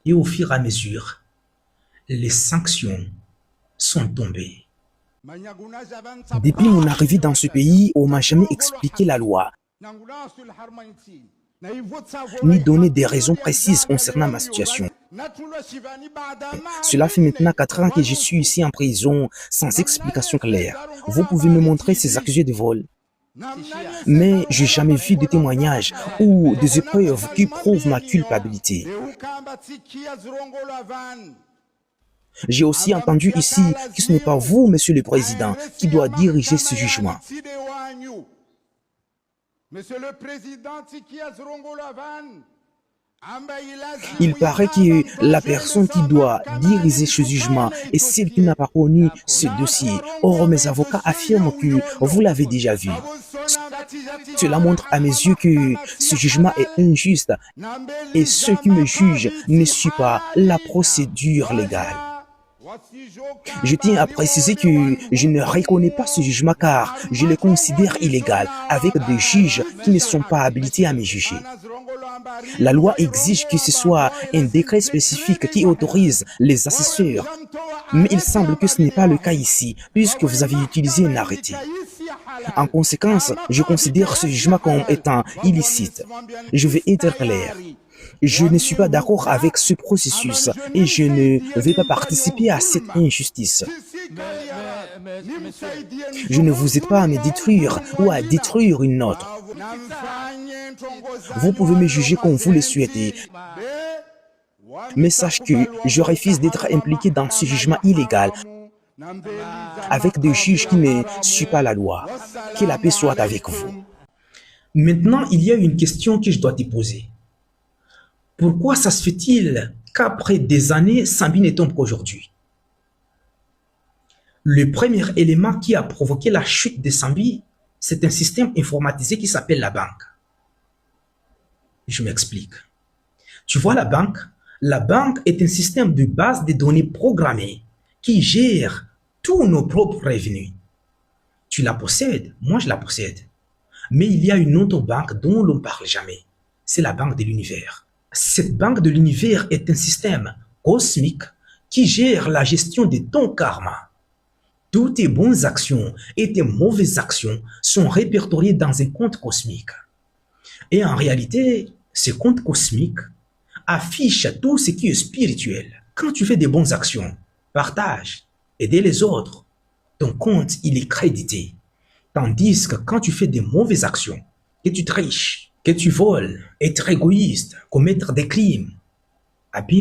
Et au fur et à mesure, les sanctions sont tombées. Depuis mon arrivée dans ce pays, on m'a jamais expliqué la loi, ni donné des raisons précises concernant ma situation. Cela fait maintenant 4 ans que je suis ici en prison sans explication claire. Vous pouvez me montrer ces accusés de vol. Mais je n'ai jamais vu de témoignages ou des épreuves qui prouvent ma culpabilité. J'ai aussi entendu ici que ce n'est pas vous, Monsieur le Président, qui doit diriger ce jugement. Il paraît que la personne qui doit diriger ce jugement est celle qui n'a pas connu ce dossier. Or, mes avocats affirment que vous l'avez déjà vu. Cela montre à mes yeux que ce jugement est injuste et ceux qui me jugent ne suivent pas la procédure légale. Je tiens à préciser que je ne reconnais pas ce jugement car je le considère illégal avec des juges qui ne sont pas habilités à me juger. La loi exige que ce soit un décret spécifique qui autorise les assesseurs, mais il semble que ce n'est pas le cas ici puisque vous avez utilisé un arrêté. En conséquence, je considère ce jugement comme étant illicite. Je vais être clair. Je ne suis pas d'accord avec ce processus et je ne vais pas participer à cette injustice. Je ne vous aide pas à me détruire ou à détruire une autre. Vous pouvez me juger comme vous le souhaitez, mais sachez que je refuse d'être impliqué dans ce jugement illégal avec des juges qui ne suivent pas la loi. Que la paix soit avec vous. Maintenant, il y a une question que je dois te poser. Pourquoi ça se fait-il qu'après des années, Sambi ne tombe qu'aujourd'hui? Le premier élément qui a provoqué la chute de Sambi, c'est un système informatisé qui s'appelle la banque. Je m'explique. Tu vois la banque est un système de base de données programmées qui gère tous nos propres revenus. Tu la possèdes, moi je la possède. Mais il y a une autre banque dont l'on ne parle jamais. C'est la banque de l'univers. Cette banque de l'univers est un système cosmique qui gère la gestion de ton karma. Toutes tes bonnes actions et tes mauvaises actions sont répertoriées dans un compte cosmique. Et en réalité, ce compte cosmique affiche tout ce qui est spirituel. Quand tu fais des bonnes actions, partage, aider les autres, ton compte, il est crédité. Tandis que quand tu fais des mauvaises actions, que tu triches, que tu voles, être égoïste, commettre des crimes, eh bien,